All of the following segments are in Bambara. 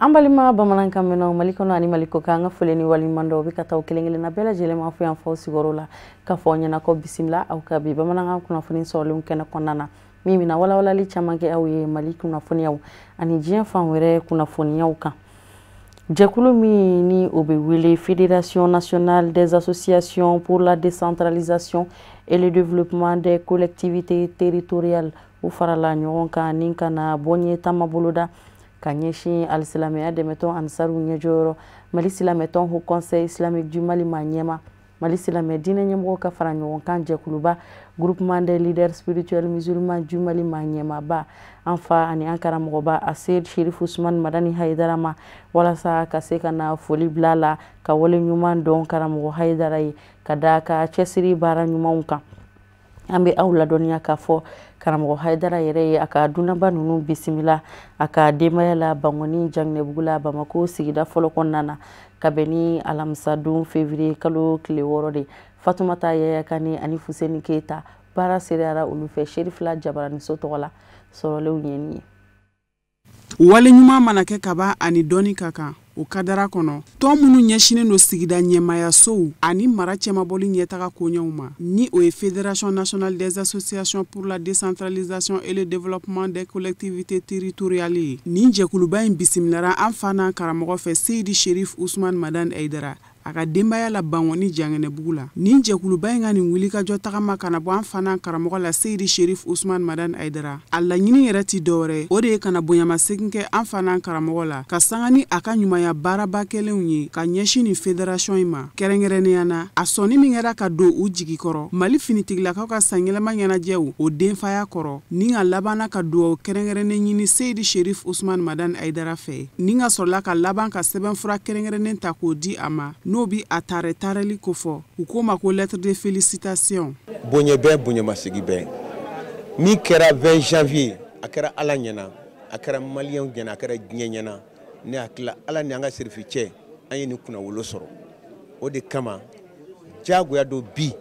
Ambalima bamanankan meno malikono ani maliko kanga fuleni walimando bi kataw kelengele na bela jele ma fu yan fo sigorola ka fo nyana ko bismillah aw ka bi bamanankan kuna funi solum kena konana mimi na wala li chamange aw ye malikuna funi yaw ani jien fan were kuna funi yaw kan Jekulu mi ni obewele Fédération nationale des associations pour la décentralisation et le développement des collectivités territoriales ou farala nyoron kan ninkana bonye tamabuluda Kanyeshi al-Silaméa de Meton Ansaru Nyejoro, Mali Silameton au Conseil islamique du Mali Maniema, Mali Silamé Dine Nyemro Kafaranyo Kanje Kuluba, groupement des leaders spirituels musulmans du Mali Maniema Ba, enfin Ani Ankara Mroba, Asid Cherifla Ousmane Madani Haidarama, Walasa Kaseka na Foli Blala, Kawole Nyuman Don Karamro Haidarai, Kadaka, Chesiri Bara Nyumanka. Ambe aula donia kafo karamgo haidara yere aka dunaba nunu bisimila aka demayala bangoni jangne bugula bamako sigida folo konnana kabeni alamsadun février kalo kleworode Fatoumata yaya kani ani Fuseni Keita bara seriara ulufe Cherifla jabarani sotola sorole unyeni wale nyuma manake kaba ani doni kaka o kadara kono to munu nyeshine no sigida nyemaya sow ani mara chemaboli nyetaka konyoma ni o Fédération nationale des associations pour la décentralisation et le développement des collectivités territoriales ni jekuluba in bisimlara amfana karamogo fe Seydi Cherifla Ousmane Madane Aidara aka dembaya la bangoni jangene bugula ni jekuluba ngani wilika jotaka makana bo amfana karamogo la Seydi Cherifla Ousmane Madane Aidara alla nyini yerati dore ode kana bonyama sekinke amfana karamogo la kasangani aka nyuma ya baraba kelenye ka nyeshini fédération ima kerengereneana asoni mingera ka do ujigi koro mali finitigla ka sangela manyana jew o denfaya koro ninga labana ka do kerengerene nyini Seydi Cherifla Ousmane Madane Aidara fe ninga sola ka laban ka seben fura kerengerene ta ko di ama nobi atare tareli kofo ukoma ko lettre de félicitations bonye masigi be mi kera 20 janvier akara alanyana akara malien gena akara nyenyana ne akla ala ni anga serfiche anye ni kuna wolo soro o de kama jago ya do bi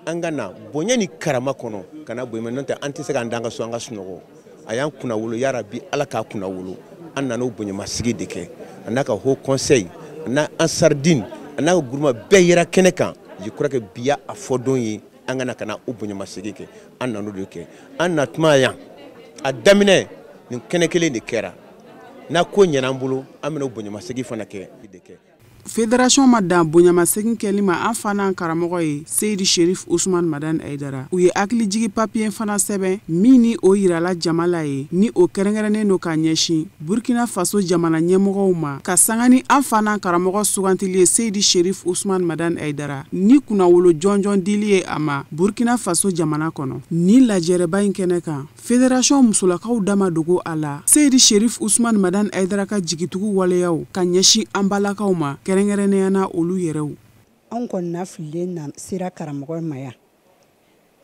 anga na bonye ni karama kono kana boyema nonte anti se kandanga so anga sunogo ayan kuna wolo ya rabbi ala ka kuna wolo anna no bonye masigi deke anaka ho conseil na ansardine anaka guruma beyira keneka je crois que biya afodon yi anga na kana ubonye masigi ke anna no deke anna tmaya adamine ni kenekele ni kera na ko nyanambulu amena bonyama segi fana ke ideke Fédération madame bonyama segi kelima afana karamogo ye Seydi Cherifla Ousmane Madane Aidara uye akli jigi papier fana sebe mini o yirala jamala ye ni o kerengerene no ka nyeshi Burkina Faso jamana nyemogo ma kasangani afana karamogo sugantili Seydi Cherifla Ousmane Madane Aidara ni kuna wolo jonjon dilie ama Burkina Faso jamana kono ni la jereba inkeneka Fédération musulakaw dama dogo ala Seydi Cherifla Ousmane Madane Aidara ka jigitugu waleyaw ka nyeshi ambalakaw ma kerengereneana olu yerew anko nafile na sira karamogo maya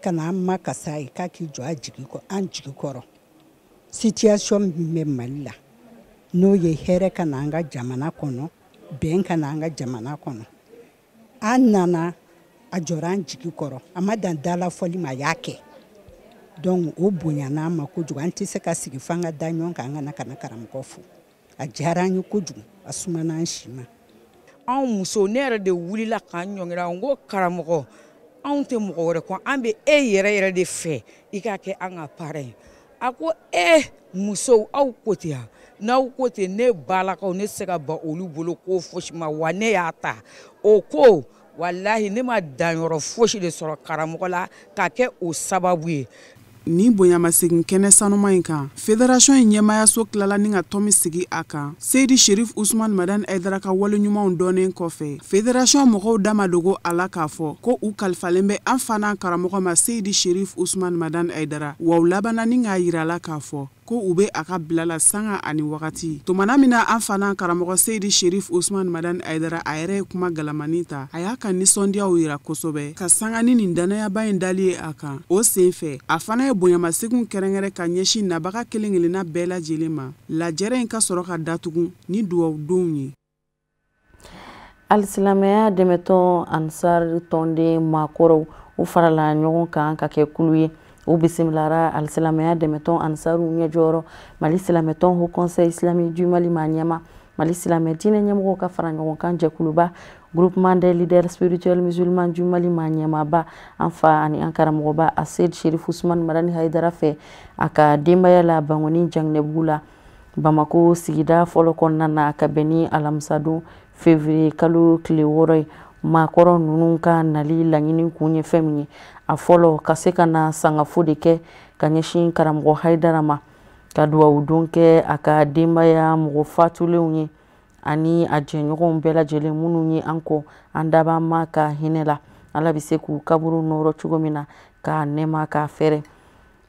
kana amma kasai ka ki jo ajigi ko anjigi koro situation me malla no ye here kana anga jamana kono ben kana anga jamana kono annana ajoran jigi koro amada dala foli mayake donc o bonyana ma ko jo anti se ka sigi fanga danyon ka anga na kana karamogo fu ajaranyu ko jo asumana nshima an muso ne yɛrɛ de wulila k'an ɲɔngir'a n ko karamɔgɔ anw tɛ mɔgɔ wɛrɛ kɔ an bɛ e yɛrɛ de fɛ I k'a kɛ an ka parrain a ko musow aw ko ten ya n'aw ko ten ne balakaw ne se ka ba olu bolo ko fosi ma wa ne y'a ta o ko wallahi ne ma danyɔrɔ fosi de sɔrɔ karamɔgɔ la k'a kɛ o sababu ye ni bonyama segin kene sanuma inka Fédération nyemaya so klala ninga tomi sigi aka Seydi Cherifla Ousmane Madane Aidara ka wale nyuma donen kofe Fédération mogo dama dogo ala kafo ko u kalfalembe amfana karamogo ma Seydi Cherifla Ousmane Madane Aidara wa labana ninga yirala kafo ko ube aka bilala sanga ani wakati tumana mina amfana karamogo Seydi Cherifla Ousmane Madane Aidara ayere kuma galamanita ayaka nisondia uira kosobe ka sanga nini ndana ya bayin dali aka o senfe afana bonyama segun kerengere ka nyeshi na baka kelengele na bela jelema la jere ka soro ka datugu ni duwa donye Al-Silaméa de Meton Ansar tonde makoro u farala nyogon kan ka ke kuluye u bisimlara Al-Silaméa de Meton Ansaru Nyejoro Mali Silameton au Conseil islamique du Mali Maniema Mali silamɛ diinɛ ɲɛmɔgɔw ka fara ɲɔgɔn kan jɛkuluba groupement des leaders spirituels musulmans du Mali ma ɲɛmaaba an fa ani an karamɔgɔba Aseyd Cherifla Usmane Madani Hayidara fɛ a ka denbaya la Bangoni Janginɛbugu la Bamako sigida fɔlɔ kɔnɔna na ka bɛn ni alamisadon février kalo tile 6 ye maakɔrɔ ninnu ka nali laɲini kun ye fɛn min ye a fɔlɔ ka se ka na sangafo de kɛ ka ɲɛsin karamɔgɔ Hayidara ma ka duwawu don kɛ a ka denbaya mɔgɔ fatulenw ye ani a jɛɲɔgɔnw bɛɛ lajɛlen minnu ye an kɔ an daba ma ka hinɛ la Ala bɛ se k'u kaburu nɔrɔ cogo min na ka nɛɛma ka fɛrɛ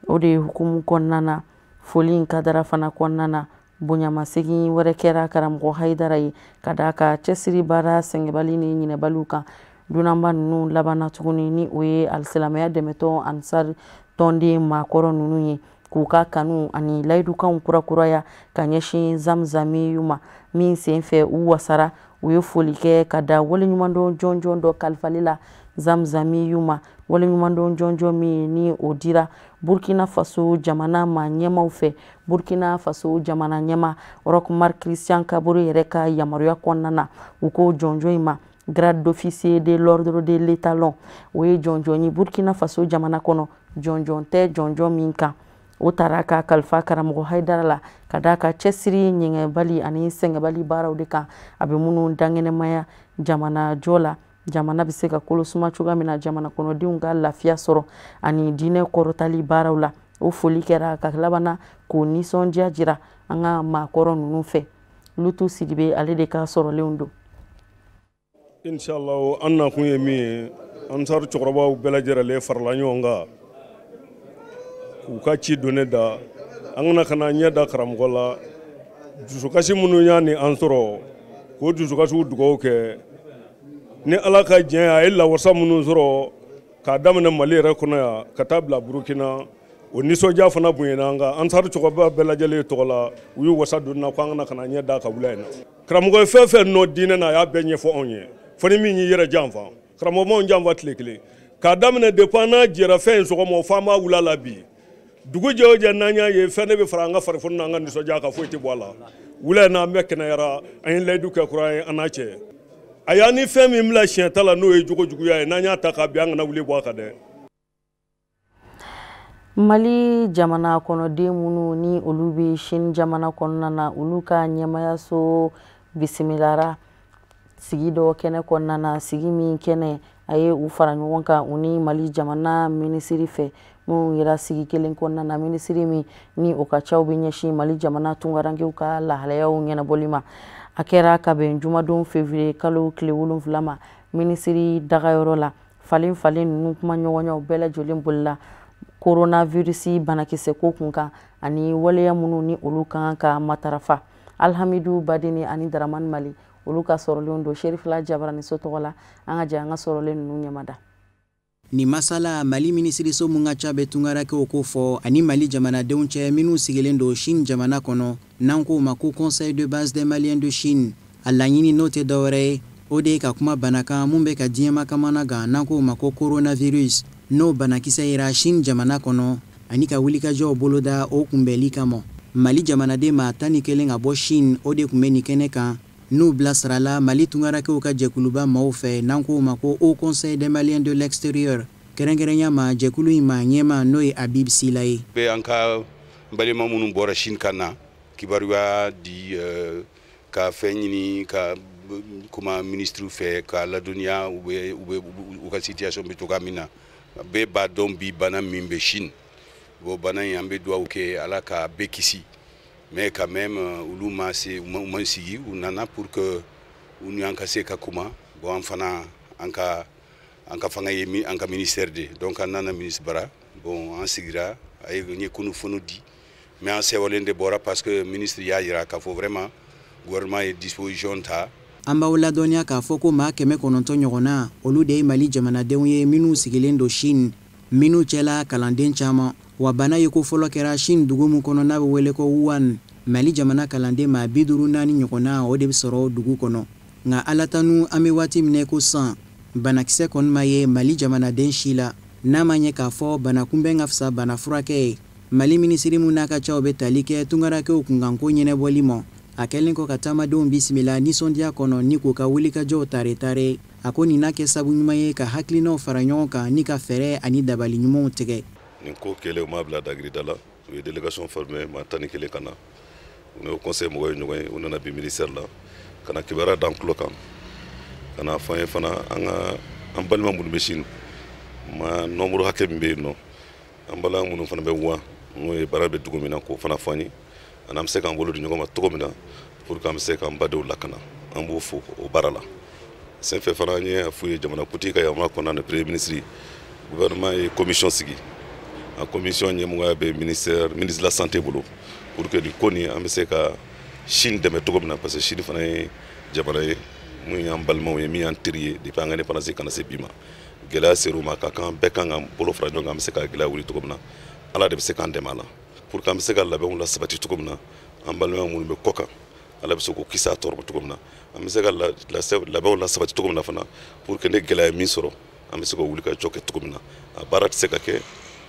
o de ye hukumu kɔnɔna na foli in kadara fana kɔnɔna na bonyamasegin wɛrɛ kɛra karamɔgɔ Hayidara ye ka d'a ka cɛsiri baara sɛngɛbali ni ɲinɛbaliw kan dunanba ninnu labanna tuguni ni o ye alisilamɛya dɛmɛtɔn ansari tɔnden maakɔrɔ ninnu ye k'u ka kanu ani layidukanw kurakuraya ka ɲɛsin zamzamiyu ma min sen fɛ u wasara u ye foli kɛ ka da waleɲumandɔn jɔnjɔn dɔ kalifali la zamzamiyu ma waleɲumandɔn jɔnjɔn min ni o dira Burkina Faso jamana ma ɲɛmaw fɛ Burkina Faso jamana ɲɛma Rochmar Christian Kabore yɛrɛ ka yamaruya kɔnɔna na u ko jɔnjɔn in ma grade d'officier de l'ordre de l'étalon o ye jɔnjɔn ye Burkina Faso jamana kɔnɔ jɔnjɔn tɛ jɔnjɔn min kan o taara ka kalifa karamɔgɔ Hayidara la ka d'a ka cɛsiri ɲɛngɛbali ani sɛngɛbali baaraw de kan a bɛ minnu dangɛnɛmaya jamana jɔ la jamana bɛ se ka kolosuma cogoya min na jamana kɔnɔdenw ka lafiya sɔrɔ ani diinɛ kɔrɔtali baaraw la o foli kɛra ka labanna k'o nisɔndiya jira an ka maakɔrɔ ninnu fɛ Lutu Sidibe ale de ka sɔrɔlenw don Inshallah an nakun ye min ye ansar cɛkɔrɔbaw bɛɛ lajɛlen farala ɲɔgɔn kan k'u ka ci don ne da an kana ɲɛ da karamɔgɔ la dusukasi minnu y'a ni an sɔrɔ k'o dusukasiw dugawu kɛ ni Ala ka diɲɛ a ye lawasa minnu sɔrɔ k'a daminɛ Mali yɛrɛ kɔnɔ yan ka taa bila Burukina o nisɔndiya fana bonyana an kan ansar cɛkɔrɔba bɛɛ lajɛlen tɔgɔ la u y'u wasa don na ko an kana ɲɛ da ka wula in na karamɔgɔ ye fɛn fɛn nɔ diinɛ na a y'a bɛɛ ɲɛfɔ anw ye fo ni min y'i yɛrɛ janfa karamɔgɔ m'anw janfa tile kelen k'a daminɛ depuis an n'a jɛra fɛn in sɔgɔma fo an b'a wula la bi dugu jɛ o jɛ n'an y'a ye fɛn de bɛ fara an ka farifoni n'an ka nisɔndiya kan foyi tɛ bɔ a la wula in na an bɛɛ kɛnɛyara an ye layidu kɛ kura ye an n'a cɛ a y'a ni fɛn min bila siɲɛ ta la n'o ye jogojuguya ye n'an y'a ta k'a bin an kana wuli bɔ a kan dɛ Mali jamana kɔnɔden minnu ni olu bɛ Sine jamana kɔnɔna na olu ka ɲɛmayaso bisimilara sigi dɔ kɛnɛ kɔnɔna na sigi min kɛnɛ a ye u fara ɲɔgɔn kan u ni Mali jamana minisiri fɛ minnu yera sigi kelen kɔnɔna na minisiri min ni o ka caw bɛ ɲɛsin Mali jamana tungarankew ka lahalayaw ɲɛnabɔli ma a kɛra ka bɛn jumadon février kalo tile 7 ma minisiri dagayɔrɔ la falen ninnu kuma ɲɔgɔnyaw bɛɛ lajɛlen bolila coronavirus banakisɛ ko kun kan ani waleya minnu ni olu kan ka matarafa Alhamidu Badini ani Daramani Mali olu ka sɔrɔlen don Cherifla Jabarani so tɔgɔ la an ka jɛ an ka sɔrɔlen ninnu ɲɛmada ni masala Mali minisiriso mun ka ca bɛ tungarakɛw ko fɔ ani Mali jamanadenw cɛ minnu sigilen don Chine jamana kɔnɔ n'an ko ma ko Conseil de base des Maliens de Chine a laɲini n'o tɛ dɔwɛrɛ ye o de ye ka kuma bana kan mun bɛ ka diɲɛma kamana gan n'an ko ma ko coronavirus n'o banakisɛ yera Chine jamana kɔnɔ ani ka wulikajɔw boloda o kunbɛli kama Mali jamanaden ma 11 ka bɔ Chine o de kun bɛ nin kɛnɛ kan n'u bilasirala Mali tungarakɛw ka jɛkuluba maaw fɛ n'an ko ma ko Haut Conseil des Maliens de l'extérieur kɛrɛnkɛrɛnya ma jɛkulu in ma ɲɛma n'o ye Habib Sila ye bɛ an ka balima minnu bɔra Chine ka na kibaruya di ka fɛn ɲini ka kuma ministre fɛ ka ladɔnniya u ka situation bɛ cogoya min na bɛɛ b'a dɔn bi bana min bɛ Chine bon bana in an bɛ dugawu kɛ Ala ka bɛɛ kisi mais quand même olu ma sigi u nana pour que u ni an ka se ka kuma bon an fana an ka fanga ye an ka ministère de donc an nana ministre bara bon an sigira a ye kunnafoni di mais an sɛbɛnlen de bɔra parce que ministre y'a yira k'a fɔ vraiment gouvernement ye disposition ta an b'aw ladɔnniya k'a fɔ ko maa 900 ɲɔgɔnna olu de ye Mali jamanadenw ye minnu sigilen don Chine minnu cɛla kalanden caman wa bana ye ko fɔlɔ kɛra Chine dugu mun kɔnɔ n'a bɛ wele ko Wuhan Mali jamana kalanden ma 54 ɲɔgɔnna o de bɛ sɔrɔ dugu kɔnɔ nka Ala tanu an bɛ waati minɛ ko san banakisɛ kɔni ma ye Mali jamanaden si la n'a ma ɲɛ k'a fɔ bana kunbɛn ka fisa bana furakɛ ye Mali minisiri mun n'a ka caw bɛ tali kɛ tungarakɛw kunkanko ɲɛnɛbɔli ma a kɛlen kɔ ka taamadenw bisimila nisɔndiya kɔnɔ ni k'u ka wulikajɔw tare a ko nin na kɛ sabu ɲuman ye ka hakilinaw fara ɲɔgɔn kan ni ka fɛɛrɛ ani dabali ɲumanw tigɛ. Nin ko kɛlen u m'a bila dagirida la u ye délégation formé maa 11 ka na u n'o conseil mɔgɔw ye ɲɔgɔn ye u nana bi ministère la ka na kibaruya d'an tulo kan ka na fɔ an ye fana an balima minnu bɛ Chine ma nombre hakɛ min bɛ yen nɔ an balima minnu fana bɛ Wuhan n'o ye baara bɛ dugu min na k'o fana fɔ an ye ani an bɛ se k'an bolo di ɲɔgɔn ma cogo min na pour que an bɛ se k'an badenw lakana an b'o fo o baara la sen fɛ fana an ye a f'u ye jamanakuntigi ka yamaruya kɔnɔna na premier ministre gouvernement ye commission sigi a commission ɲɛmɔgɔya bɛ ministre de la santé bolo pour que nin ko nin an bɛ se ka Chine dɛmɛ cogo min na parce que Chine fana ye jamana ye mun y'an balimaw ye min y'an teri ye depuis an ka indépendance kana se bi ma gɛlɛya ser'u ma ka kan bɛɛ kan ka bolo fara ɲɔgɔn kan an bɛ se ka gɛlɛya wuli cogo min na Ala de bɛ se k'an dɛmɛ a la pour que an bɛ se ka labɛnw la sabati cogo min na an balima minnu bɛ kɔ kan Ala bɛ se k'o kisi a tɔɔrɔ ma cogo min na an bɛ se ka labɛnw la sabati cogo min na fana pour que ne gɛlɛya ye min sɔrɔ an bɛ se ka wuli ka jɔ kɛ cogo min na a baara tɛ se ka kɛ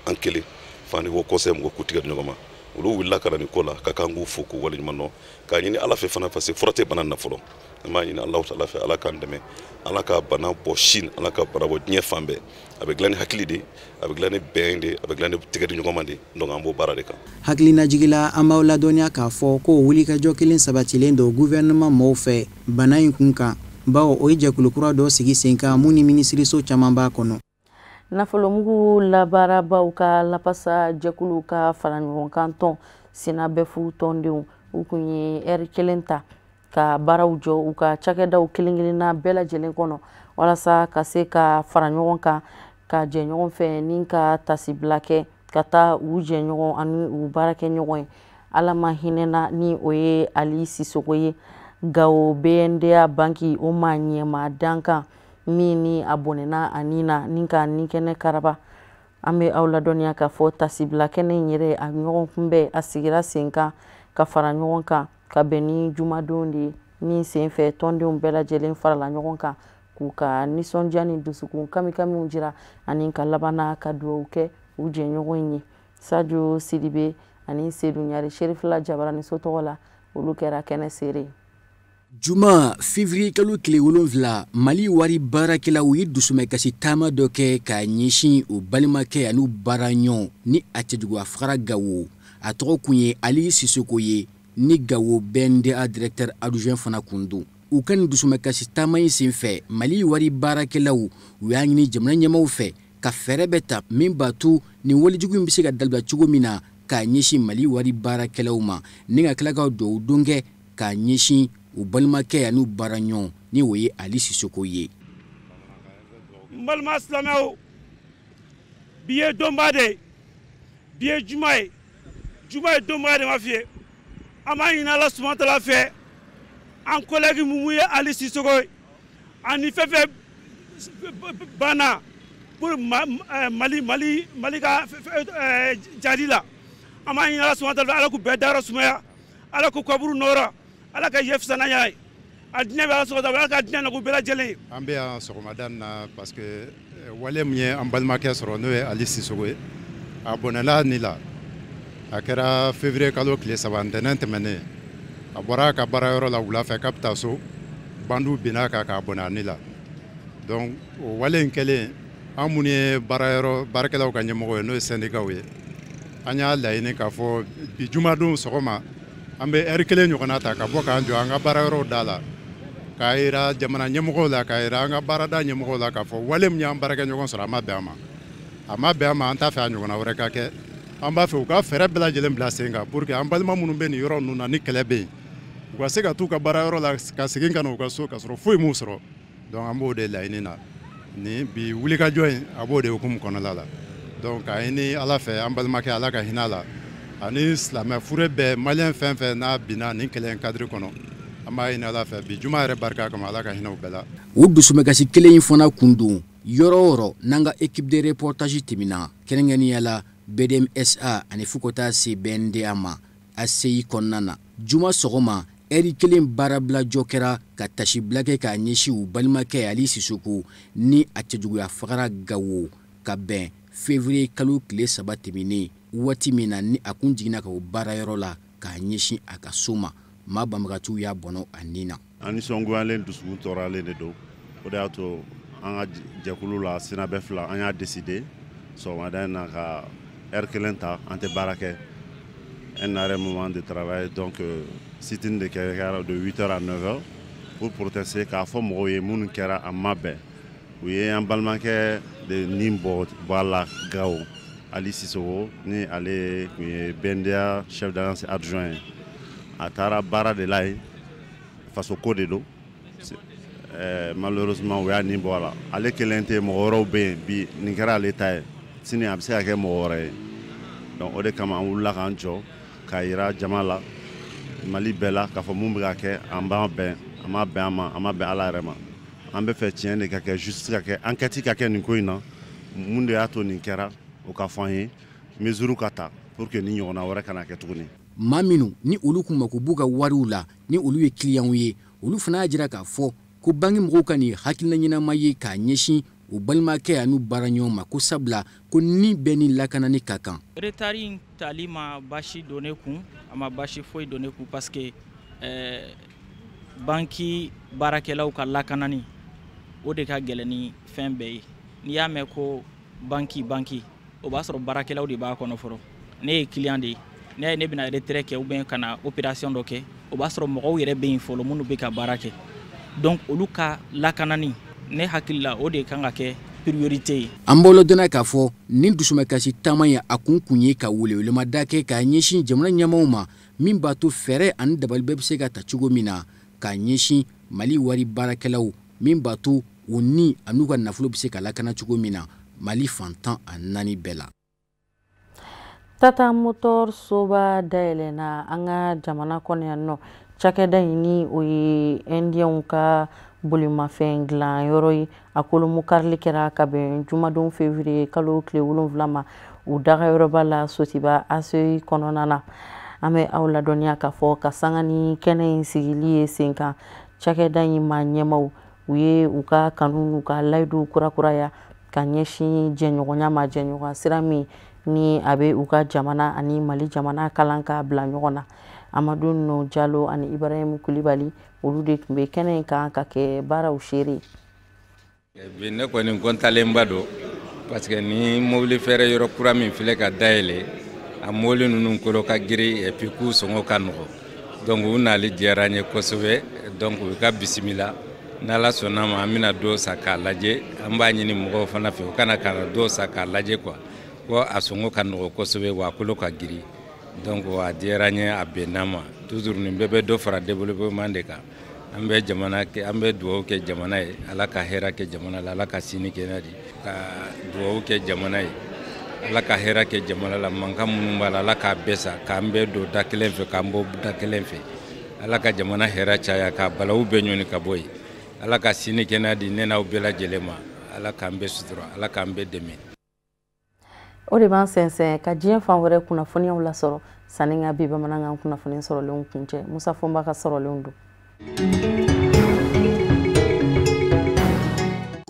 an kelen f'an ni ko conseil mɔgɔ k'u tigɛ di ɲɔgɔn ma olu wulila ka na nin ko la ka kan k'u fo k'u waleɲuman dɔn k'a ɲini Ala fɛ fana parce que fura tɛ bana na fɔlɔ an b'a ɲini Alahu Taala fɛ Ala k'an dɛmɛ Ala ka bana bɔ Chine Ala ka bana bɔ diɲɛ fan bɛɛ a bɛ dilan ni hakili de a bɛ dilan ni bɛn de a bɛ dilan ni tigɛ di ɲɔgɔn ma de donc an b'o baara de kan. Hakilinajigila an b'aw ladɔnniya k'a fɔ ko wulikajɔ kelen sabatilen don gouvernement mɔɔw fɛ bana in kun kan bawo o ye jɛkulu kura dɔ sigi sen kan mun ni minisiriso caman b'a kɔnɔ. Nafolomugu labaarabaw ka lapasa jɛkulu ka fara ɲɔgɔn kan tɔn sina bɛɛ fu tɔndenw u kun ye ɛri kelen ta ka baaraw jɔ u ka cakɛdaw kelen-kelenna bɛɛ lajɛlen kɔnɔ walasa ka se ka fara ɲɔgɔn kan ka jɛ ɲɔgɔn fɛ ni ka tasibila kɛ ka taa u jɛ ɲɔgɔn ani u baarakɛ ɲɔgɔn ye Ala ma hinɛna ni o ye Ali Sisoko ye Gao BNDA banki o ma ɲɛma dankan min ni a bɔnɛna ani na ni ka ni kɛnɛ karaba an bɛ aw ladɔnniya k'a fɔ tasibila kɛnɛ in yɛrɛ a ɲɔgɔn kunbɛn a sigira sen kan ka fara ɲɔgɔn kan ka bɛn ni jumadon de ye min sen fɛ tɔndenw bɛɛ lajɛlen farala ɲɔgɔn kan k'u ka nisɔndiya ni dusukun kamikamiw jira ani ka labanna ka dugawu kɛ u jɛɲɔgɔn ye Sadio Sidibe ani Seydou Ɲare Cherifla Jabarani so tɔgɔ la olu kɛra kɛnɛ seere. Juma février kalo tile 7 Mali wari baarakɛlaw ye dusumɛkasi taama dɔ kɛ ka ɲɛsin u balimakɛ ani baaraɲɔgɔn ni a cɛjuguya fagara Gawo a tɔgɔ kun ye Ali Sisoko ye ni Gawo BNDA directeur adjoint fana kun don u ka nin dusumɛkasi taama in senfɛ Mali wari baarakɛlaw u y'a ɲini jamana ɲɛmaaw fɛ ka fɛɛrɛ bɛ ta min b'a to nin walejugu in bɛ se ka dabila cogo min na k'a ɲɛsin Mali wari baarakɛlaw ma ni ka tila ka dugawu don kɛ k'a ɲɛsin u balimakɛ ani baaraɲɔgɔn ni o ye Ali Sisoko ye. N balima silamɛw bi ye donba de ye bi ye juma ye donba de ma f'i ye an b'a ɲini Ala subahana taala fɛ an collègue mun ye Ali Sisoko ye ani fɛn fɛn banna pour Mali ka jadi la an b'a ɲini Ala subahana taala fɛ Ala k'u bɛɛ dayɔrɔ sumaya Ala k'u kaburu nɔɔrɔ Ala ka yefsa na yaay a diɲɛ bɛ Ala sɔgɔta Ala ka diɲɛ nagu bɛɛ lajɛlen ye. An bɛ yan sɔgɔmada na parce que wale min ye an balimakɛ sɔrɔ n'o ye Ali Sisoko ye a bɔnɛla ni la a kɛra février kalo tile 3 ntɛnɛn tɛmɛnen a bɔra a ka baarayɔrɔ la wula fɛ k'a bɛ taa so bandu binna k'a bɔnɛ ni la donc o wale in kɛlen an minnu ye baarakɛlaw ka ɲɛmɔgɔ ye n'o ye syndicat ye an y'a laɲini k'a fɔ bi jumadon sɔgɔma an bɛ heure kelen ɲɔgɔnna ta ka bɔ k'an jɔ an ka baarayɔrɔw da la k'a yira jamana ɲɛmɔgɔw la k'a yira an ka baarada ɲɛmɔgɔw la k'a fɔ wale min y'an baarakɛ ɲɔgɔn sɔrɔ a ma bɛn a ma an t'a fɛ a ɲɔgɔnna wɛrɛ ka kɛ an b'a fɛ u ka fɛɛrɛ bɛɛ lajɛlen bila sen kan pour que an balima minnu bɛ nin yɔrɔ ninnu na ni kɛlɛ bɛ yen u ka se ka t'u ka baarayɔrɔ la ka segin ka na u ka so ka sɔrɔ foyi m'u sɔrɔ donc an b'o de laɲini na ni bi wulikajɔ in a b'o de hukumu kɔnɔna la donc k'a ɲini Ala fɛ an balimakɛ Ala ka hinɛ a la ani silamɛ fure bɛɛ maliyɛn fɛn fɛn n'a binna nin kɛlɛ in cadre kɔnɔ an b'a ɲini Ala fɛ bi juma yɛrɛ barika kama Ala ka hinɛ u bɛɛ la. O dusumɛkasi kelen in fana kun don yɔrɔ o yɔrɔ n'an ka équipe de reportage tɛmɛna kɛrɛnkɛrɛnnenya la BDMSA ani fo ka taa se BNDA ma ACI kɔnɔna na juma sɔgɔma ɛri kelen baarabilajɔ kɛra ka tasibila kɛ k'a ɲɛsin u balimakɛ Ali Sisoko ni a cɛjuguya fagara Gawo ka bɛn février kalo tile 3 tɛmɛnen waati min na ni a kun jiginna ka o baarayɔrɔ la k'a ɲɛsin a ka so ma ma banbagatu y'a bɔnɔ a nin na. An nisɔngoyalen dusukun tɔɔrɔlen de don. O de y'a to an ka jɛkulu la sina bɛɛ fila an y'a décidé sɔgɔmada in na ka heure kelen ta an tɛ baara kɛ. Un arrêt moment de travail, donc sit-in de 8h à 9h pour protester k'a fɔ mɔgɔw ye minnu kɛra a ma bɛn. U ye an balimakɛ de nin bɔ a la Gawo Ali Sisoko ni ale kun ye BNDA chef d'agence adjoint ye. A taara baara de la yen faso ko de don. Malheureusement u y'a nin bɔ a la. Ale kelen tɛ mɔgɔ wɛrɛw bɛ yen bi nin kɛra ale ta ye sini a bɛ se ka kɛ mɔgɔ wɛrɛ ye. Donc o de kama an wulila k'an jɔ k'a yira jama la Mali bɛɛ la k'a fɔ mun bɛ ka kɛ an b'an bɛn a ma bɛn an ma a ma bɛn Ala yɛrɛ ma. An bɛ fɛ tiɲɛ de ka kɛ justice ka kɛ enquête ka kɛ nin ko in na mun de y'a to nin kɛra o ka fɔ an ye mesure ka ta pour que ni ɲɔgɔnna wɛrɛ kana kɛ tuguni. Maa minnu ni olu kun mako b'u ka wariw la ni olu ye clients ye olu fana y'a jira k'a fɔ ko banki mɔgɔw ka nin hakilina ɲɛnama ye k'a ɲɛsin u balimakɛ ani baara ɲɔgɔn ma ko sabula ko ni bɛɛ ni lakanani ka kan. Retard in tali ma basi don ne kun a ma basi foyi don ne kun parce que banki baarakɛlaw ka lakanani o de ka gɛlɛn ni fɛn bɛɛ ye. N'i y'a mɛn ko banki o b'a sɔrɔ baarakɛlaw de b'a kɔnɔ fɔlɔ. Ne ye client de ye ne bɛna retrait kɛ ou bien ka na opération dɔ kɛ o b'a sɔrɔ mɔgɔw yɛrɛ bɛ yen fɔlɔ minnu bɛ ka baara kɛ donc olu ka lakanani ne hakili la o de kan ka kɛ priorité ye. An bolo donna k'a fɔ nin dusumɛkasi taama ye a kun ye ka welewelemada kɛ k'a ɲɛsin jamana ɲɛmaaw ma min b'a to fɛɛrɛ ani dabali bɛɛ bɛ se ka ta cogo min na k'a ɲɛsin Mali wari baarakɛlaw min b'a to u ni a n'u ka nafolo bɛ se ka lakana cogo min na Mali fantan a 4 bɛɛ la. Tata Motor soba dayɛlɛna an ka jamana kɔnɔ yan nɔ cakɛda in ni o ye Indienw ka bolimafɛn dilan yɔrɔ ye a kolomu karili kɛra ka bɛn jumadon février kalo tile 7 ma u daga yɔrɔba la Sotiba ACI kɔnɔna na an bɛ aw ladɔniya k'a fɔ ka sanga ni kɛnɛ in sigili ye sen kan cakɛda in ma ɲɛmaw u ye u ka kanu n'u ka layidu kurakuraya ka ɲɛsin jɛɲɔgɔnya ma jɛɲɔgɔn sira min ni a bɛ u ka jamana ani Mali jamana kalan ka bila ɲɔgɔn na. Amadu No Jalo ani Ibrahim Kulibali olu de tun bɛ kɛnɛ in kan ka kɛ baaraw seere. Bi ne kɔni kɔntalenba don parce que ni mobili fɛrɛ yɔrɔ kura min filɛ ka dayɛlɛ a mobili ninnu kolo ka giri et puis k'u sɔngɔ ka nɔgɔ donc u nali diyara n ye kosɛbɛ donc u ka bisimila n'Ala sɔnna ma an bɛna dɔ sa k'a lajɛ an b'a ɲini mɔgɔw fana fɛ u kana dɔ sa k'a lajɛ quoi ko a sɔngɔ ka nɔgɔ kosɛbɛ wa a kolo ka giri donc a diyara n ye a bɛnna ma toujours nin bɛɛ bɛ dɔ fara développement de kan an bɛ dugawu kɛ jamana ye Ala ka hɛrɛ kɛ jamana la Ala ka sini kɛnɛ di ka dugawu kɛ jamana ye Ala ka hɛrɛ kɛ jamana la mankan minnu b'a la Ala k'a bɛɛ sa k'an bɛɛ don da kelen fɛ k'an bɔ da kelen fɛ Ala ka jamana hɛrɛ caya ka balawu bɛɛ ɲɔni ka bɔ yen Ala ka sini kɛnɛ di ne n'aw bɛɛ lajɛlen ma Ala k'an bɛɛ sutura Ala k'an bɛɛ dɛmɛ. O de b'an sɛnsɛn ka diɲɛ fan wɛrɛ kunnafoniyaw lasɔrɔ sanni ka bi bamanankan kunnafoni sɔrɔlenw kuncɛ Musa Fɔnba ka sɔrɔlenw don.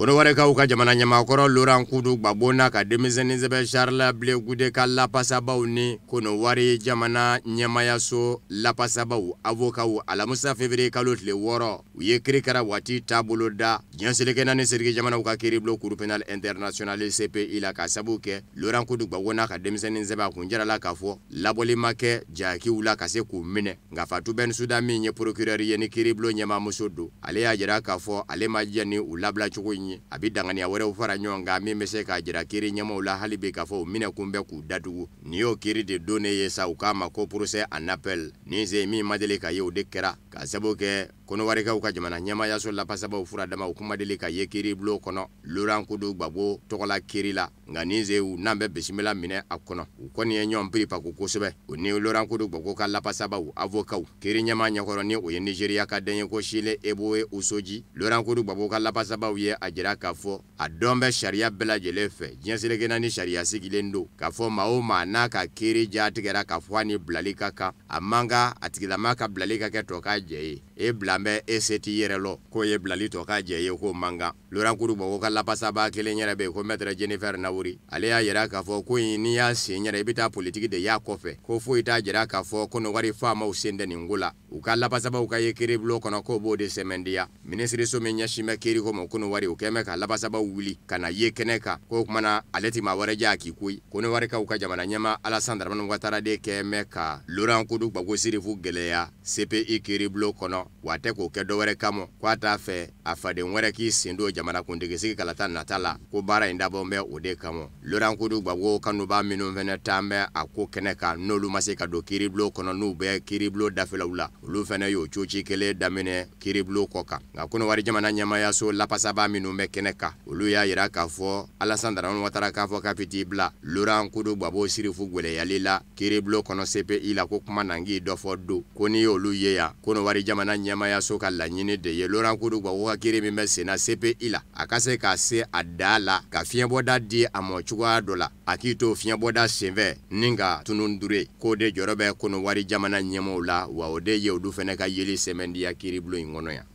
Konowarekaw ka jamana ɲamakɔrɔ Laurent Kudu gbabona ka denmisɛnnin sɛbɛ Charles Blegude ka lapasabaw ni Konowari jamana ɲɛmayaso lapasabaw avokaw Alamusa février kalo tile 6 u ye kirikara waati taabolo da diɲɛ seleke naani serigi jamanaw ka kiiribulon cour pénal international CPI la ka sabu kɛ Laurent Kudu gbabona ka denmisɛnnin sɛbɛ a kun jarala k'a fɔ labɔli ma kɛ jakiw la ka se k'u minɛ nka Fatu Ben Suda min ye procureur ye ni kiiribulon ɲɛmaamuso don ale y'a jira k'a fɔ ale ma diya ni u labila cogo in a bi danganiya wɛrɛw fara ɲɔgɔn kan min bɛ se k'a jira kiiri ɲɛmaw la hali bi k'a fɔ u minɛ kun bɛ k'u datugu ni y'o kiiri de donne ye sa u k'a ma ko procès en appel ni se min ma deli ka ye o de kɛra ka sabu kɛ Konowarekaw ka jamana ɲɛmayaso lapasabaw fura dama u kuma deli ka ye kiiri bulon kɔnɔ Laurent Kudu gbabo tɔgɔla kiiri la nka ni se u n'an bɛ bisimila minɛ a kɔnɔ u kɔni ye ɲɔgɔn piri paku kosɛbɛ o ni Laurent Kudu gbabo ka lapasabaw avokaw kiiri ɲɛma ɲɛkɔrɔ ni o ye Nigeria ka den ye ko Sile Eboe Usoji Laurent Kudu gbabo ka lapasabaw ye a jira k'a fɔ a dɔn bɛ sariya bɛɛ lajɛlen fɛ diɲɛ seleke naani sariya sigilen don k'a fɔ maa o maa n'a ka kiiri jatigɛra k'a fɔ a ni bilali ka kan a man kan a tigilama ka bilali ka kɛ tɔ k'a jɛ ye e bila bɛ e se t'i yɛrɛ lɔ k'o ye bilali tɔ k'a jɛ ye k'o man kan Laurent Kudu gbabo ka lapasaba kelen yɛrɛ bɛ yen ko maître Jennifer Nawuri ale y'a jira k'a fɔ ko in n'i y'a sen yɛrɛ i bɛ taa politiki de y'a kɔfɛ ko foyi t'a jira k'a fɔ Konowari faamaw sen tɛ nin ko la u ka labasabaw ka ye kiiribulon kɔnɔ k'o b'o de sɛmɛndiya minisiriso min ɲɛsinbɛ kiiri ko ma kunu wari o kɛmɛ ka labasabaw wuli ka na ye kɛnɛ kan k'o kumana ale ti maa wɛrɛ ja k'i koyi kunu wari ka u ka jamana ɲɛma Alassane Dramane Ouattara de kɛmɛ ka Laurent Kudu Gbagbo Sirifu gɛlɛya CPI kiiribulon kɔnɔ wa tɛ k'o kɛ dɔwɛrɛ kama k'a t'a fɛ a faden wɛrɛ k'i sen don jamana kuntigisigi kalata nata la ko baara in dabɔ bɛ o de kama Laurent Kudu Gbagbo kanuba minnu fɛnɛ taa bɛ a ko kɛnɛ kan n'olu ma se ka don kiiribulon kɔnɔ n'u bɛ kiiribulon dafɛlaw la olu fɛnɛ y'o coci kelen daminɛ kiiribulon kɔ kan nka Konowari jamana ɲɛmayaso lapasaba minnu bɛ kɛnɛ kan olu y'a yira k'a fɔ Alassane Dramane Ouattara k'a fɔ k'a fiti bila Laurent Kudu Gbagbo Sirifu gwɛlɛyali la kiiribulon kɔnɔ CPI la ko kuma nangi dɔ fɔ do ko ni olu ye yan Konowari jamana ɲɛmayaso ka laɲini de ye Laurent Kudu Gbagbo ka kiiri min bɛ senna CPI la a ka se k'a se a da la ka fiɲɛbɔda di a mɔ cogoya dɔ la a k'i to fiɲɛbɔda senfɛ ni ka tunun dure k'o de jɔrɔ bɛ Konowari jamana ɲɛmɔgɔw la wa o de ye olu fɛnɛ ka yeli sɛmɛndiya kiiribulon in kɔnɔ yan.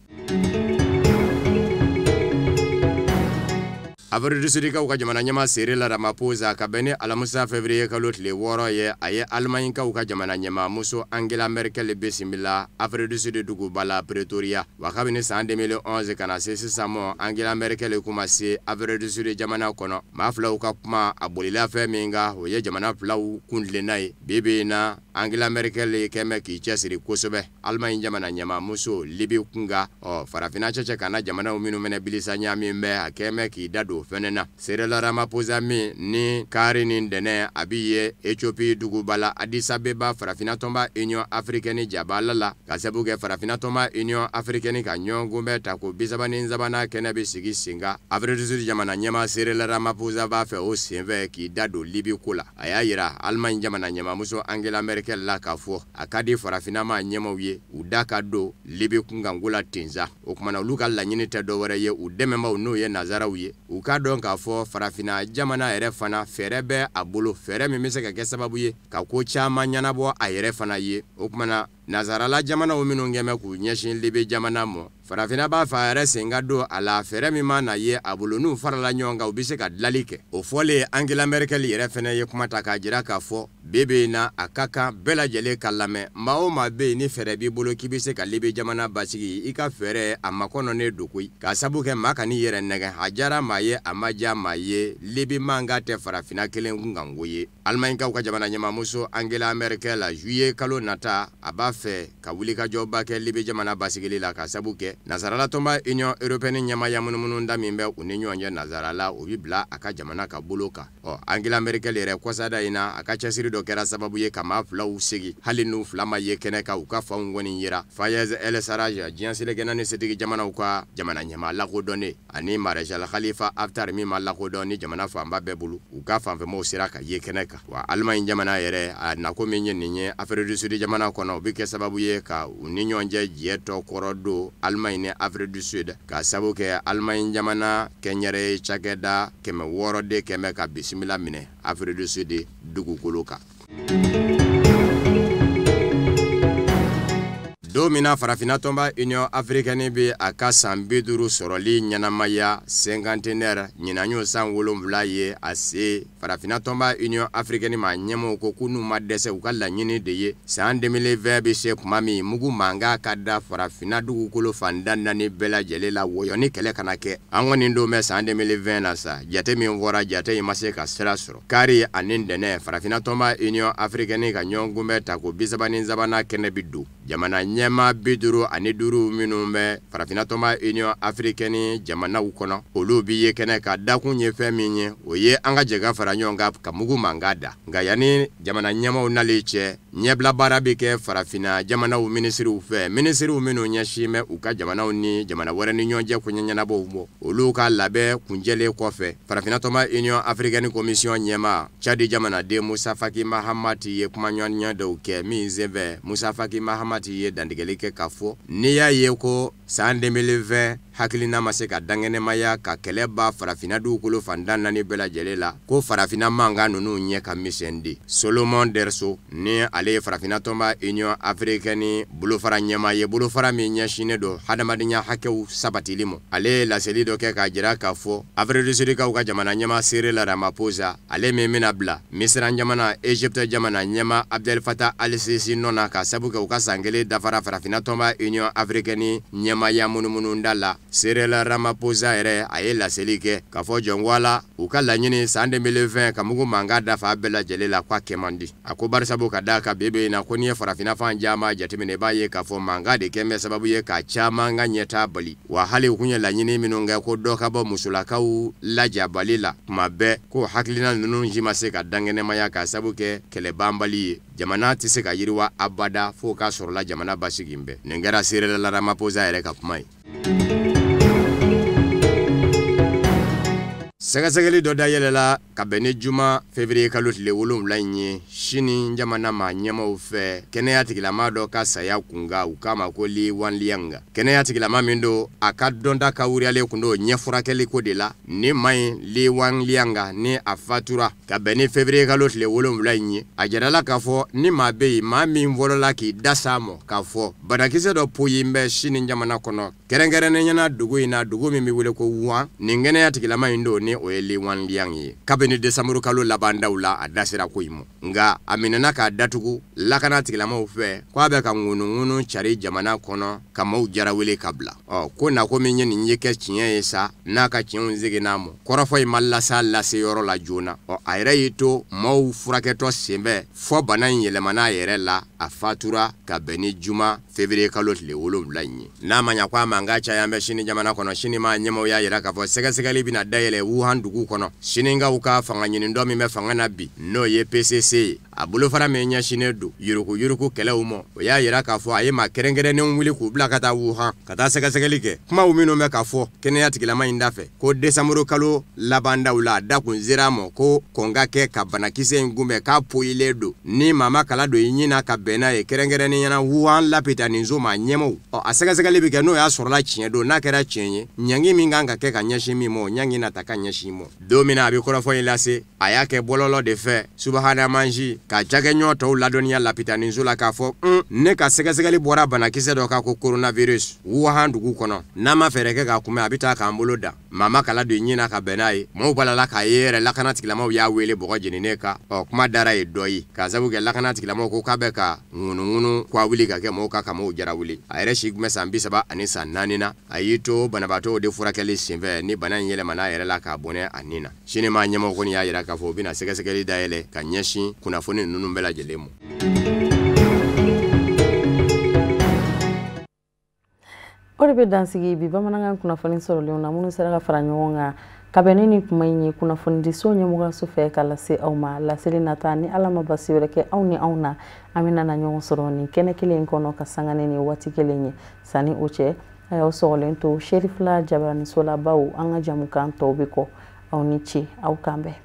Afrique du Sud kaw ka jamana ɲɛma Cyril Ramaphosa ka bɛn ni Alamusa février kalo tile 6 ye a ye Allemagne kaw ka jamana ɲɛma muso Angela Merkel bisimila Afrique du Sud duguba la Pretoria wa kabini san 2011 kana se sisan mɔ Angela Merkel kuma se Afrique du Sud jamana kɔnɔ maa filaw ka kuma a bolila fɛn min kan o ye jamana filaw kuntilenna ye bibi na Angela Merkel kɛmɛ k'i cɛsiri kosɛbɛ Allemagne jamana ɲɛma muso Libi kunga farafina cɛcɛ kana jamanaw minnu mɛnɛ bilisa ɲami bɛ a kɛmɛ k'i da don fɛnɛna Cyril Ramaphosa min ni kari ni dɛnɛ a bi ye Ethiopie duguba la Addis Abeba farafina tɔnba Union Africaine jabala la ka sabu kɛ farafina tɔnba Union Africaine ka ɲɔgɔn bɛ ta ko 37 kɛnɛ bɛ sigi senga Afrique du Sud jamana ɲɛma Cyril Ramaphosa b'a fɛ o senfɛ k'i da don Libi ko la a y'a yira Allemagne jamana ɲɛma muso Angela Merkel la k'a fɔ a ka di farafina ma ɲɛmaw ye u da ka don Libi kunkanko la tenza o kumana olu ka laɲini tɛ dɔwɛrɛ ye u dɛmɛbaw n'o ye nazaraw ye u ka dɔn k'a fɔ farafina jamana yɛrɛ fana fɛrɛ bɛ a bolo fɛrɛ min bɛ se ka kɛ sababu ye ka ko caman ɲɛnabɔ a yɛrɛ fana ye o kumana nazarala jamanaw minnu kɛmɛ k'u ɲɛsin Libi jamana mɔ farafina b'a fa yɛrɛ sen ka don a la fɛrɛ min ma na ye a bolo n'u farala ɲɔgɔn kan u bɛ se ka dilali kɛ o fɔlen Angela Merkel yɛrɛ fɛnɛ ye kuma ta k'a jira k'a fɔ bebe na a ka kan bɛɛ lajɛlen ka lamɛn maa o maa bɛ yen ni fɛrɛ b'i bolo k'i bɛ se ka Libi jamana basigi i ka fɛrɛ a makɔnɔnen don koyi k'a sabu kɛ maa ka n'i yɛrɛ nɛgɛ a diyara maa ye a ma diya maa ye Libi man ka tɛ farafina kelen kunkanko ye Allemagne kaw ka jamana ɲɛmamuso Angela Merkel la juillet kalo nata a b'a fɛ ka wuli ka jɔba kɛ Libi jamana basigili la ka sabu kɛ nazarala tɔnba Union Européenne ɲɛmaya munumunu da min bɛ u ni ɲɔgɔn cɛ nazarala o bi bila a ka jamana ka bolo kan Angela Merkel yɛrɛ kɔsada in na a ka cɛsiri dɔ kɛra sababu ye ka maa filaw segi hali n'u fila ma ye kɛnɛ kan u ka fanw kɔni yira Fayez El Sarraj diɲɛ selekɛnɛ ni setigi jamanaw ka jamana ɲɛma lakodɔnnen ani Maréchal Khalifa Haftar min ma lakodɔn ni jamana fanba bɛɛ bolo u ka fanfɛmaw sera ka ye kɛnɛ kan wa Allemagne jamana yɛrɛ a nako min ye nin ye Afrique du Sud jamana kɔnɔ o bi kɛ sababu ye ka u ni ɲɔgɔn cɛ jɛ tɔ kɔrɔ don Allemagne ni Afrique du Sud ka sababu kɛ Allemagne jamana kɛnyɛrɛ cakɛda 600 de kɛmɛ ka bisimila minɛ Afrique du Sud dugukolo kan. Don mina farafina tɔnba Union Africaine bɛ a ka san 50 sɔrɔli ɲɛnamaya cinquantenaire ɲinanɲo san 7 ye a se farafina tɔnba Union Africaine ma ɲɛmɔgɔw ko k'u n'u ma dɛsɛ u ka laɲini de ye san 2020 bɛ se kuma min mugu mankan ka da farafina dugukolo fanda 4 bɛɛ lajɛlen la wɔyɔni kɛlɛ kana kɛ an kɔni don bɛ san 2020 na sa jate min fɔra jate in ma se ka sira sɔrɔ kari ani dɛnɛ farafina tɔnba Union Africaine ka ɲɔgɔn kunbɛ ta ko 37 kɛnɛ bi don jamana ɲɛma 55 minnu bɛ farafina tɔnba Union Africaine jamanaw kɔnɔ olu bi ye kɛnɛ ka dakun ye fɛn min ye o ye an ka jɛga fara ɲɔgɔn kan ka mugu mankan da nka yanni jamana ɲɛmaw nalen cɛ ɲɛbila baara bɛ kɛ farafina jamanaw minisiriw fɛ minisiriw minnu ɲɛsin bɛ u ka jamanaw ni jamana wɛrɛ ni ɲɔgɔn cɛ ko ɲɛnabɔw bɔ olu ka labɛn kunjɛlen kɔfɛ farafina tɔnba Union Africaine Commission ɲɛma Chadi jamanaden Musa Faki Mahamati ye kuma ɲɔgɔnya dɔw kɛ min senfɛ Musa Faki Mahamati ye dantigɛli kɛ ka fɔ n'i y'a ye ko san 2020 hakilina ma se ka dangenemaya ka kɛlɛba farafina dugukolo fandan naani bɛɛ lajɛlen la ko farafina manga nunu ɲɛ ka misɛndi. Solomon Derso ni ale ye farafina tɔnba Union Africaine bolofara ɲɛma ye, bolofara min ɲɛsinnen don hadamadenya hakɛw sabatili ma. Ale ye laseli dɔ kɛ k'a jira k'a fɔ Afrique du Sud kaw ka jamana ɲɛma Cyril Ramaphosa ale min bɛna bila Misira jamana, Egypte jamana ɲɛma Abdel Fattah al-Sisi nɔ na ka sabu kɛ u ka san kelen dafara farafina tɔnba Union Africaine ɲɛmaya munumunu da la. Cyril Ramaphosa yɛrɛ a ye laseli kɛ k'a fɔ jɔnwala u ka laɲini san 2020 ka mugu manga dafa bɛɛ lajɛlen la k'a kɛ man di. A ko barisabu ka da ka bebe na ko ni ye farafina fan jama jateminɛ i b'a ye k'a fɔ manga de kɛ bɛ sababu ye ka caman ka ɲɛta bali. Wa hali u kun ye laɲini minnu kɛ ko dɔ ka bɔ musolakaw lajabali la kuma bɛɛ ko hakilina ninnu ji ma se ka dangenɛmaya ka sabu kɛ kɛlɛbanbali ye. Jamana tɛ se ka yiriwa abada fo k'a sɔrɔla jamana basigi bɛɛ. Nin kɛra Cyril Ramaphosa yɛrɛ ka kuma ye. Sɛgɛsɛgɛli dɔ dayɛlɛla ka bɛn ni juma février kalo tile 7 in ye sini jamana ma ɲɛmaw fɛ kɛnɛya tigilama dɔ ka saya kunga u k'a ma ko Li Wanlianga. Kɛnɛya tigilama min do a ka dɔnta ka wuriyalen kun do ɲɛfurakɛli ko de la ni maɲi Li Wanlianga ni a fatura ka bɛn ni février kalo tile 7 in ye a jirala k'a fɔ ni maa bɛ yen maa min fɔlɔla k'i da s'a ma k'a fɔ banakisɛ dɔ poyi bɛ sini jamana kɔnɔ kɛrɛnkɛrɛnnenya dugu in na dugu min bɛ wele ko Wuhan nin kɛnɛya tigilama in do ni o ye Li Wanliang ye. Kabini décembre kalo labandaw la a dasira ko imo nga a minɛna k'a datugu lakana tigilamaw fɛ ko a bɛ ka ŋunuŋunu cari jamana kɔnɔ ka maaw jarawele ka bila. Ko na ko min ye nin ye kɛ tiɲɛ ye sa n'a ka tiɲɛw seginna mɔ kɔrɔfɔ in ma lasa lase yɔrɔ la joona. A yɛrɛ y'i to maaw furakɛtɔ senbɛ fɔ bana in yɛlɛmana a yɛrɛ la a fatura ka bɛn ni juma février kalo tile 7 in ye. N'a ma ɲa ko a man ka caya bɛ sini jamana kɔnɔ sini ma ɲɛmaw y'a yira k'a fɔ sɛgɛsɛgɛli bɛna dayɛlɛ Wuhan dugu kɔnɔ sininkaw ka fanga ɲini dɔ min bɛ fanga na bi n'o ye PCC ye a bolofara min ɲɛsinnen don yuruku kɛlɛw ma o y'a yira k'a fɔ a ye maa kɛrɛnkɛrɛnnenw wuli k'u bila ka taa Wuhan ka taa sɛgɛsɛgɛli kɛ kumaw minnu bɛ k'a fɔ kɛnɛya tigilama in da fɛ ko décembre kalo labandaw la a da kun sera ma ko kɔn ka kɛ ka banakisɛ in kunbɛn k'a poyilen don ni maa ma kala don i ɲina ka bɛn n'a ye kɛrɛnkɛrɛnnen ɲɛna Wuhan lapita nin zo ma ɲɛmaw a sɛgɛsɛgɛli bɛ kɛ n'o y'a sɔrɔla tiɲɛ don n'a kɛra tiɲɛ ye ɲangi min kan ka kɛ ka ɲɛsin min ma o ɲangi na ta ka ɲɛsin ma don min na a bɛ kɔrɔfɔ in lase a y'a kɛ bɔlɔlɔ de fɛ subahana manji ka jakɛɲɔgɔn tɔw ladɔnniya lapita nin zo la k'a fɔ ne ka sɛgɛsɛgɛli bɔra banakisɛ dɔ kan ko coronavirus Wuhan dugu kɔnɔ n'a ma fɛɛrɛ kɛ k'a kunbɛn a bɛ taa k'an bolo da maa ma kala don i ɲina ka bɛn n'a ye maaw balala k'a ye yɛrɛ lakana tigilamaw y'a wele bɔgɔ jeninen kan kuma dara ye dɔ ye k'a sabu kɛ lakana tigilamaw ko k'a bɛ ka ŋunuŋunu k'a wuli ka kɛ maaw ka maaw jarawuli a yɛrɛ si tun bɛ san 34 ni san 4 na a y'i to banabaatɔw de furakɛli senfɛ ni bana in yɛlɛmana a yɛrɛ la k'a bɔnɛ a nin na sini ma ɲɛmɔgɔ kɔni y'a yira k'a fɔ u bɛna sɛgɛsɛgɛli dayɛlɛ ka ɲɛsin kunnafoni ninnu bɛɛ lajɛlen ma. O de bɛ dansigi bi bamanankan kunnafoni sɔrɔlenw na minnu sera ka fara ɲɔgɔn kan ka bɛn ni nin kuma in ye kunnafonidiso ɲɛmɔgɔyaso fɛ ka lase aw ma laseli nata ni Ala ma basi wɛrɛ kɛ aw ni anw na an bɛna na ɲɔgɔn sɔrɔ nin kɛnɛ kelen in kɔnɔ ka sanga ni waati kelen ye sani o cɛ a y'aw sɔgɔlen to Cherifla Jabaranisola baw an ka jamukan tɔw bɛ kɔ aw ni ce aw kan bɛn.